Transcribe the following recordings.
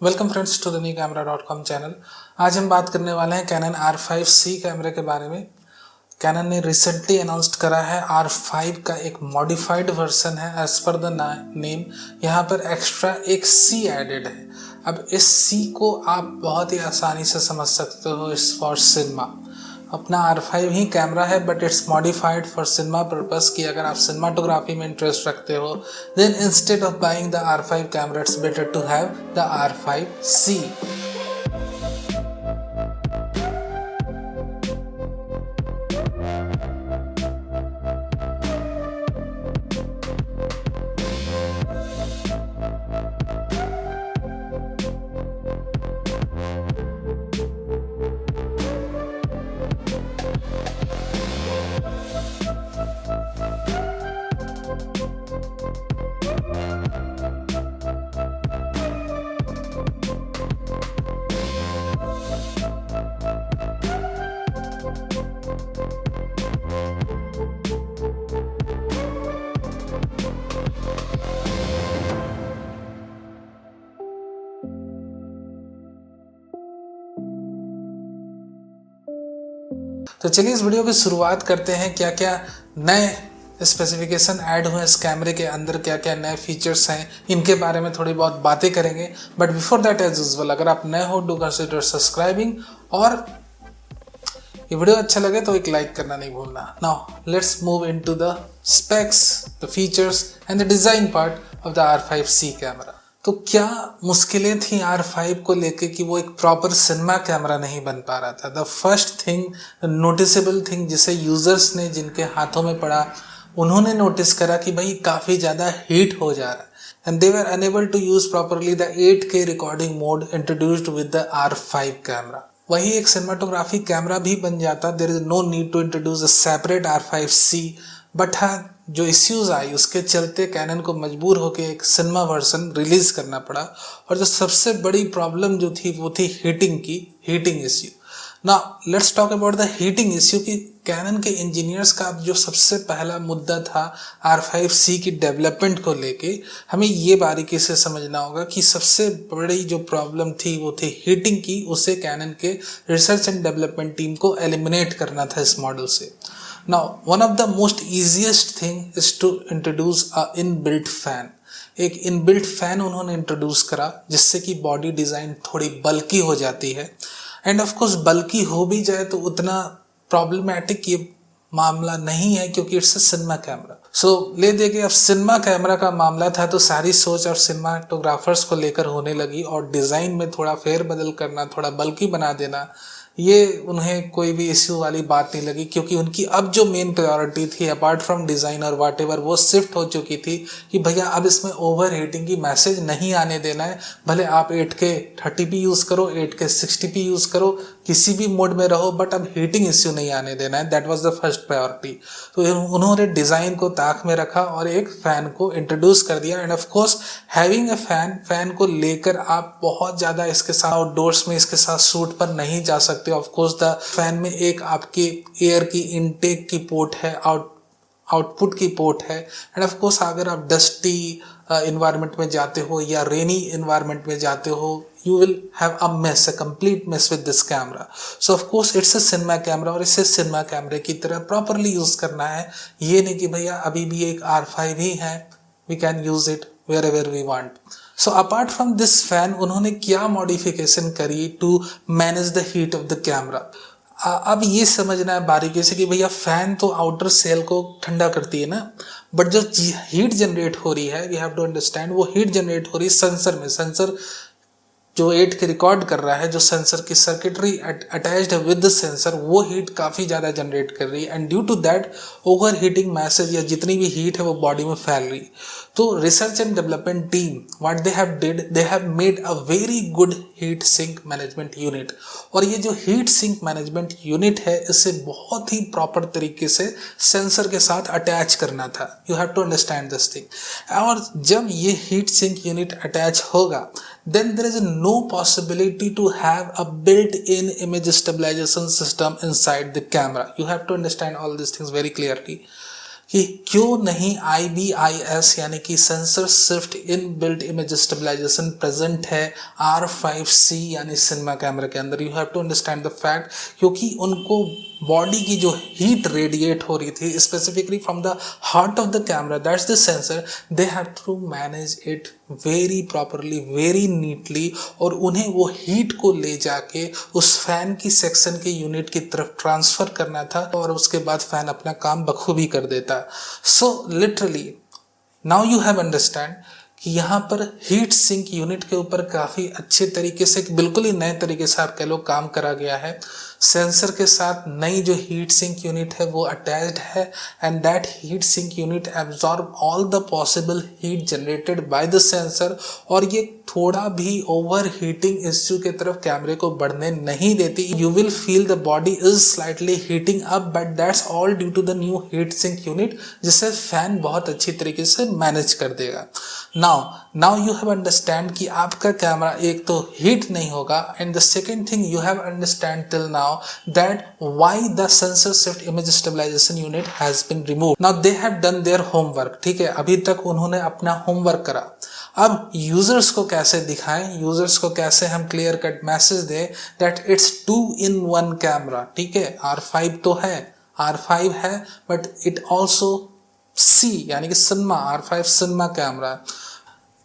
Welcome friends to the new camera channel. आज हम बात करने वाले हैं कैनन R5C कैमरे के बारे में। कैनन ने रिसेंटली अनाउंस्ड करा है R5 का एक मॉडिफाइड वर्जन है एज पर द नेम। यहाँ पर एक्स्ट्रा एक C एडेड है। अब इस C को आप बहुत ही आसानी से समझ सकते हो, इट्स फॉर सिनेमा। अपना R5 ही कैमरा है but it's modified for cinema purpose कि अगर आप सिनेमाटोग्राफी में इंटरेस्ट रखते हो then instead of buying the R5 camera it's better to have the R5C। तो चलिए इस वीडियो की शुरुआत करते हैं। क्या क्या नए स्पेसिफिकेशन ऐड हुए इस कैमरे के अंदर, क्या क्या नए फीचर्स हैं, इनके बारे में थोड़ी बहुत बातें करेंगे। But before that as usual अगर आप नए हो डू कंसिडर सब्सक्राइबिंग और ये वीडियो अच्छा लगे तो एक लाइक करना नहीं भूलना। Now let's move into the specs, the features and the design part of the R5C camera. तो क्या मुश्किलें थी R5 को लेके कि वो एक प्रॉपर सिनेमा कैमरा नहीं बन पा रहा था। The first thing, noticeable thing जिसे यूजर्स ने जिनके हाथों में पड़ा उन्होंने नोटिस करा कि भाई काफ़ी ज़्यादा हीट हो जा रहा है and they were enable to use properly the 8K recording mode introduced with the R5 camera. वही एक सिनेमाटोग्राफी कैमरा भी बन जाता, there is no need to introduce a separate R5C। But हाँ, जो इश्यूज आई उसके चलते कैनन को मजबूर होकर एक सिनेमा वर्जन रिलीज करना पड़ा। और जो सबसे बड़ी प्रॉब्लम जो थी वो थी heating issue. Now let's talk about the heating issue कि कैनन के इंजीनियर्स का जो सबसे पहला मुद्दा था R5C की डेवलपमेंट को लेके, हमें ये बारीकी से समझना होगा कि सबसे बड़ी जो प्रॉब्लम थी वो थी हीटिंग की। उसे कैनन के रिसर्च एंड डेवलपमेंट टीम को एलिमिनेट करना था इस मॉडल से। Now, one of the most easiest thing is to introduce a inbuilt fan. एक इनबिल्ट फैन उन्होंने इंट्रोड्यूस करा जिससे कि बॉडी डिज़ाइन थोड़ी बल्की हो जाती है। एंड ऑफ कोर्स बल्की हो भी जाए तो उतना प्रॉब्लमैटिक ये मामला नहीं है क्योंकि इट्स अ सिनेमा कैमरा। सो ले दे के अब सिनेमा कैमरा का मामला था तो सारी सोच अब सिनेमाटोग्राफर्स को लेकर होने लगी और डिज़ाइन में थोड़ा फेरबदल करना, थोड़ा बल्की बना देना, ये उन्हें कोई भी इश्यू वाली बात नहीं लगी क्योंकि उनकी अब जो मेन प्रायोरिटी थी अपार्ट फ्रॉम डिज़ाइन और वाट एवर वो शिफ्ट हो चुकी थी कि भैया अब इसमें ओवर हीटिंग की मैसेज नहीं आने देना है। भले आप 8K 30p यूज़ करो, 8K 60p यूज़ करो, किसी भी मोड में रहो, बट अब हीटिंग इश्यू नहीं आने देना है। That was the first priority. तो उन्होंने डिज़ाइन को ताक में रखा और एक फ़ैन को इंट्रोड्यूस कर दिया। End of course having a fan को लेकर आप बहुत ज़्यादा इसके साथ आउटडोर्स में इसके साथ शूट पर नहीं जा सकते। ऑफ कोर्स द फैन में एक आपकी एयर की इनटेक की पोर्ट है, आउटपुट की पोर्ट है। एंड ऑफ कोर्स अगर आप डस्टी इन्वायरमेंट में जाते हो या रेनी इन्वायरमेंट में जाते हो you will have a mess, a complete mess with this camera. So of course it's a cinema camera और इसे सिनेमा कैमरे की तरह प्रॉपरली यूज करना है। ये नहीं कि भैया अभी भी एक R5 ही है, we can use it wherever we want. So apart from this fan उन्होंने क्या मॉडिफिकेशन करी to manage the heat of the camera। अब ये समझना है बारीकी से कि भैया फैन तो आउटर सेल को ठंडा करती है ना, बट जो हीट जनरेट हो रही है वी हैव टू अंडरस्टैंड वो हीट जनरेट हो रही है सेंसर में। सेंसर जो 8K रिकॉर्ड कर रहा है, जो सेंसर की सर्किटरी अटैच्ड है विद द सेंसर, वो हीट काफ़ी ज़्यादा जनरेट कर रही है and due to that over heating message या जितनी भी हीट है वो बॉडी में फैल रही है। तो research and development team what they have did, they have made a very good heat sink management unit. और ये जो हीट सिंक मैनेजमेंट यूनिट है इसे बहुत ही प्रॉपर तरीके से सेंसर के साथ अटैच करना था। You have to understand this thing. और जब ये हीट सिंक यूनिट अटैच होगा then there is no possibility to have a built-in image stabilization system inside the camera. You have to understand all these things very clearly कि क्यों नहीं IBIS यानी कि sensor shift in built image stabilization present है R5C यानी cinema camera के अंदर। You have to understand the fact, क्योंकि उनको बॉडी की जो हीट रेडिएट हो रही थी specifically from the heart of the camera, that's the sensor, they have to manage it very properly, very neatly, और उन्हें वो हीट को ले जाके उस फैन की सेक्शन के यूनिट की तरफ ट्रांसफर करना था और उसके बाद फैन अपना काम बखूबी कर देता। So literally now you have understand कि यहाँ पर हीट सिंक यूनिट के ऊपर काफ़ी अच्छे तरीके से, बिल्कुल ही नए तरीके से आप कह लो, काम करा गया है। सेंसर के साथ नई जो हीट सिंक यूनिट है वो अटैच्ड है, and that heat sink unit absorb all the possible heat generated by the sensor, और ये थोड़ा भी ओवर हीटिंग इश्यू के तरफ कैमरे को बढ़ने नहीं देती। You will feel the body is slightly heating up, but that's all due to the new heat sink unit, जिसे फैन बहुत अच्छी तरीके से मैनेज कर देगा। नाउ यू हैव अंडरस्टैंड कि आपका कैमरा एक तो हीट नहीं होगा, and the second thing you have understand till now that why the sensor shift image stabilization unit has been removed. Now they have done their homework, ठीक है, अभी तक उन्होंने अपना होमवर्क करा। अब यूजर्स को कैसे दिखाएं, यूजर्स को कैसे हम क्लियर कट मैसेज दें दैट इट्स 2-in-1 कैमरा, ठीक है। R5 तो है, R5 है, बट इट ऑल्सो C यानी कि सिनेमा, R5 सिनेमा कैमरा।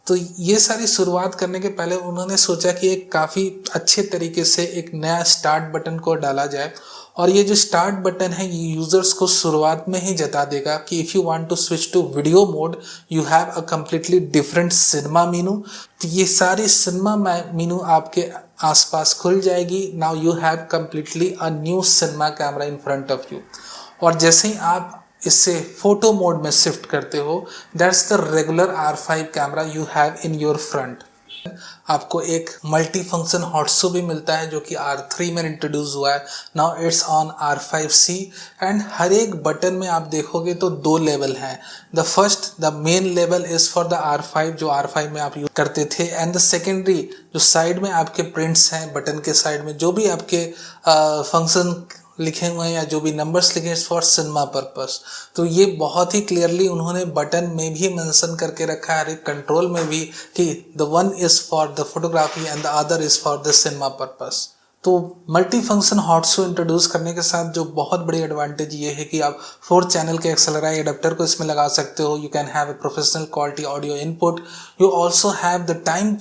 तो ये सारी शुरुआत करने के पहले उन्होंने सोचा कि एक काफ़ी अच्छे तरीके से एक नया स्टार्ट बटन को डाला जाए, और ये जो स्टार्ट बटन है ये यूज़र्स को शुरुआत में ही जता देगा कि if you want to switch to video mode you have a completely different cinema menu. तो ये सारी सिनेमा मीनू आपके आसपास खुल जाएगी। Now you have completely a new cinema camera in front of you, और जैसे ही आप इससे फोटो मोड में शिफ्ट करते हो, that's the regular R5 camera you have in your front. आपको एक मल्टी फंक्शन हॉटसो भी मिलता है जो कि R3 में इंट्रोड्यूस हुआ है। Now it's on R5C, and हर एक बटन में आप देखोगे तो 2 लेवल हैं। The first, the main level is for the R5 जो R5 में आप यूज करते थे, एंड द सेकेंडरी जो साइड में आपके प्रिंट्स हैं, बटन के साइड में जो भी आपके फंक्शन लिखे हुए हैं या जो भी नंबर्स लिखे हैं फॉर सिनेमा पर्पस। तो ये बहुत ही क्लियरली उन्होंने बटन में भी मेंशन करके रखा है, कंट्रोल में भी, कि the one is for the photography and the other is for the cinema purpose. तो मल्टी फंक्शन हॉटसो इंट्रोड्यूस करने के साथ जो बहुत बड़ी एडवांटेज ये है कि आप 4 चैनल के एक्सेलराई एडाप्टर को इसमें लगा सकते हो। You can have a professional quality audio input. You also have the time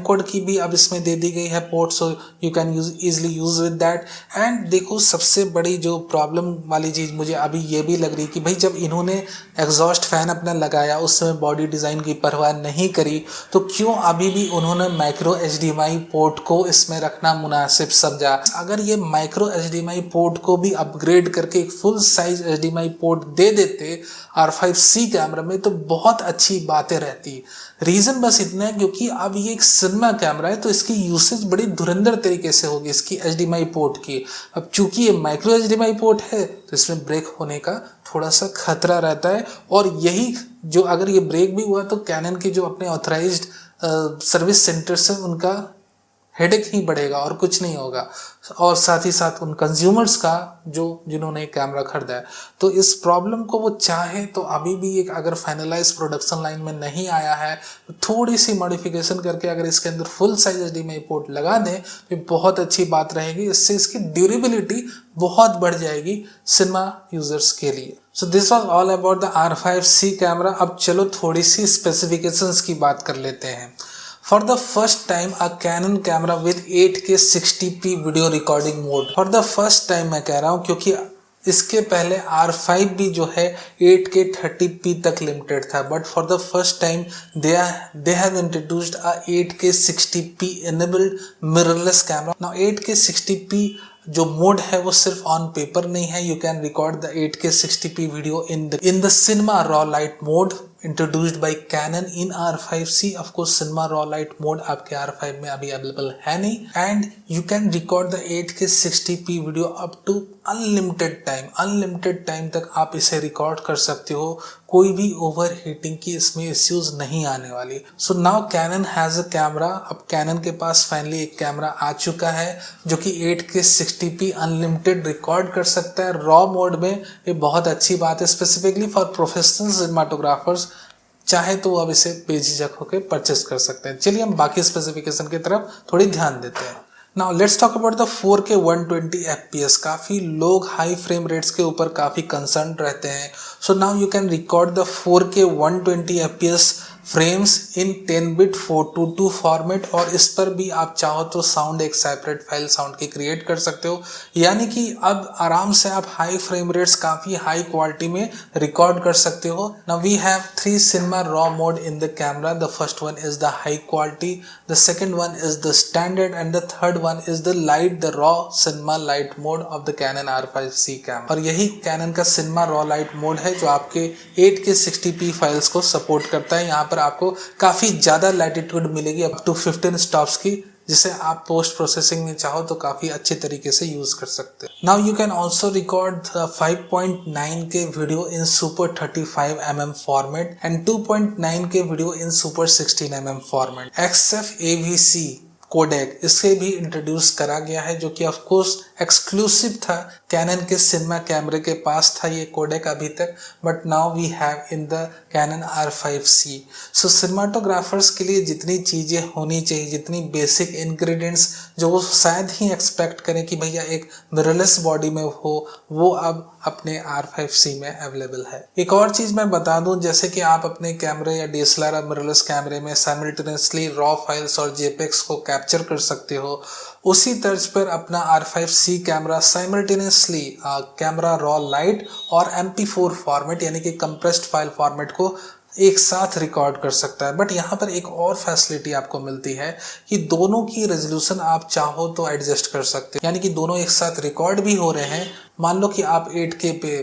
code की भी अब इसमें दे दी गई है port, so you can easily use with that. And देखो, सबसे बड़ी जो प्रॉब्लम वाली चीज़ मुझे अभी ये भी लग रही कि भाई जब इन्होंने एग्जॉस्ट फैन अपना लगाया उस समय बॉडी डिज़ाइन की परवाह नहीं करी, तो क्यों अभी भी उन्होंने माइक्रो HDMI पोर्ट को इसमें रखना मुनासिब समझा। अगर ये माइक्रो HDMI पोर्ट को भी अपग्रेड करके एक फुल साइज HDMI पोर्ट दे देते R5C कैमरा में तो बहुत अच्छी बातें रहती। रीज़न बस इतना है क्योंकि अब ये एक सिनेमा कैमरा है तो इसकी यूसेज बड़ी धुरंधर तरीके से होगी इसकी HDMI पोर्ट की। अब चूंकि ये माइक्रो HDMI पोर्ट है तो इसमें ब्रेक होने का थोड़ा सा खतरा रहता है, और यही जो अगर ये ब्रेक भी हुआ तो कैनन के जो अपने ऑथराइज्ड सर्विस सेंटर्स हैं उनका हेडेक ही बढ़ेगा और कुछ नहीं होगा, और साथ ही साथ उन कंज्यूमर्स का जिन्होंने कैमरा खरीदा है। तो इस प्रॉब्लम को वो चाहे तो अभी भी एक अगर फाइनलाइज प्रोडक्शन लाइन में नहीं आया है तो थोड़ी सी मॉडिफिकेशन करके अगर इसके अंदर फुल साइज HDMI पोर्ट लगा दें तो बहुत अच्छी बात रहेगी। इससे इसकी ड्यूरेबिलिटी बहुत बढ़ जाएगी सिनेमा यूजर्स के लिए। सो this was all about the R5C camera. अब चलो थोड़ी सी स्पेसिफिकेशंस की बात कर लेते हैं। For the first time, a Canon camera with 8K 60p video recording mode. For the first time मैं कह रहा हूँ क्योंकि इसके पहले R5 भी जो है 8K 30p तक लिमिटेड था, but for the first time they have introduced a 8K 60p enabled mirrorless camera. Now 8K 60p जो मोड है वो सिर्फ ऑन पेपर नहीं है, you can record the 8K 60p video in the cinema raw light mode introduced by Canon in R5C। Of course cinema raw light mode आपके R5 में अभी available है नहीं, and you can record the 8K 60p video up to unlimited time तक आप इसे record कर सकते हो। कोई भी ओवर हीटिंग की इसमें इश्यूज नहीं आने वाली। So now Canon has a camera. अब कैनन के पास फाइनली एक कैमरा आ चुका है जो कि 8K 60p अनलिमिटेड रिकॉर्ड कर सकता है रॉ मोड में। ये बहुत अच्छी बात है स्पेसिफिकली फॉर प्रोफेशनल सिनेमाटोग्राफर्स। चाहे तो अब इसे बेझिझक होकर परचेस कर सकते हैं। चलिए हम बाकी स्पेसिफिकेशन की तरफ थोड़ी ध्यान देते हैं। Now let's talk about the 4K 120 FPS। काफ़ी लोग हाई फ्रेम रेट्स के ऊपर काफ़ी कंसर्न रहते हैं। So now you can record the 4K 120 FPS frames in 10-bit 422 format, और इस पर भी आप चाहो तो साउंड एक सेपरेट फाइल साउंड की क्रिएट कर सकते हो। यानी कि अब आराम से आप हाई फ्रेम रेट्स काफ़ी हाई क्वालिटी में रिकॉर्ड कर सकते हो। Now we have 3 cinema raw mode in the camera. The first one is the high quality, the second one is the standard and the third one is the light, the raw cinema light mode of the Canon R5C camera. और यही cannon का cinema raw light mode है जो आपके 8K 60p files को support करता है। यहाँ पर आपको काफ़ी ज़्यादा लैटिट्यूड मिलेगी, अप टू 15 स्टॉप्स की, जिसे आप पोस्ट प्रोसेसिंग में चाहो तो काफ़ी अच्छे तरीके से यूज़ कर सकते हैं। Now you can also record 5.9K video in super 35mm format and 2.9K video in super 16mm format. XF-AVC codec इसे भी इंट्रोड्यूस करा गया है जो कि ऑफ कोर्स एक्सक्लूसिव था, कैनन के सिनेमा कैमरे के पास था ये कोडेक अभी तक, but now we have in the Canon R5C। So cinematographers के लिए जितनी चीज़ें होनी चाहिए, जितनी बेसिक इंग्रेडिएंट्स जो वो शायद ही एक्सपेक्ट करें कि भैया एक मिररलेस बॉडी में हो, वो अब अपने R5C में अवेलेबल है। एक और चीज़ मैं बता दूं, जैसे कि आप अपने कैमरे या DSLR या मिररलेस कैमरे में साइमल्टेनियसली रॉ फाइल्स और JPEGs को कैप्चर कर सकते हो, उसी तर्ज पर अपना R5C camera simultaneously camera raw light और MP4 फॉर्मेट यानी कि कंप्रेस्ड फाइल फॉर्मेट को एक साथ रिकॉर्ड कर सकता है। बट यहाँ पर एक और फैसिलिटी आपको मिलती है कि दोनों की रेजोल्यूशन आप चाहो तो एडजस्ट कर सकते हैं, यानी कि दोनों एक साथ रिकॉर्ड भी हो रहे हैं। मान लो कि आप 8K पे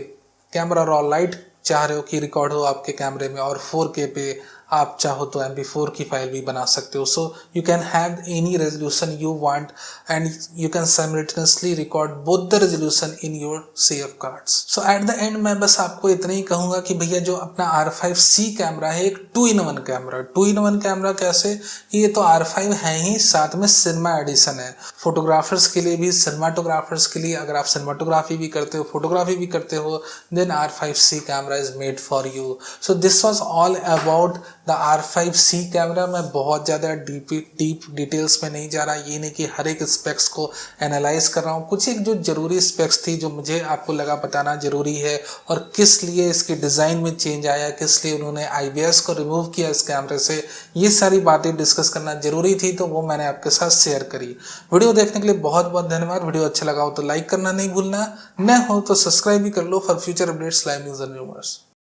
कैमरा रॉ लाइट चाह रहे हो कि रिकॉर्ड हो आपके कैमरे में, और 4K पे आप चाहो तो MP4 की फाइल भी बना सकते हो। So you can have any resolution you want and you can simultaneously record both the resolution in your CF cards. So at the end मैं बस आपको इतना ही कहूँगा कि भैया जो अपना R5C कैमरा है एक 2-in-1 कैमरा। 2-in-1 कैमरा कैसे, कि ये तो R5 है ही, साथ में सिनेमा एडिशन है। फोटोग्राफर्स के लिए भी, सिनेमाटोग्राफर्स के लिए, अगर आप सिनेमाटोग्राफी भी करते हो फोटोग्राफी भी करते हो, then R5C camera is made for you. So this was all about the R5C camera. मैं बहुत ज़्यादा डीप डिटेल्स में नहीं जा रहा, ये नहीं कि हर एक स्पेक्स को एनालाइज कर रहा हूँ। कुछ एक जो ज़रूरी स्पेक्स थी जो मुझे आपको लगा बताना ज़रूरी है, और किस लिए इसके डिज़ाइन में चेंज आया, किस लिए उन्होंने IBS को रिमूव किया इस कैमरे से, ये सारी बातें डिस्कस करना ज़रूरी थी, तो वो मैंने आपके साथ शेयर करी। वीडियो देखने के लिए बहुत बहुत धन्यवाद। वीडियो अच्छा लगा हो तो लाइक करना नहीं भूलना, न हो तो सब्सक्राइब भी कर लो for future updates, live news and rumours.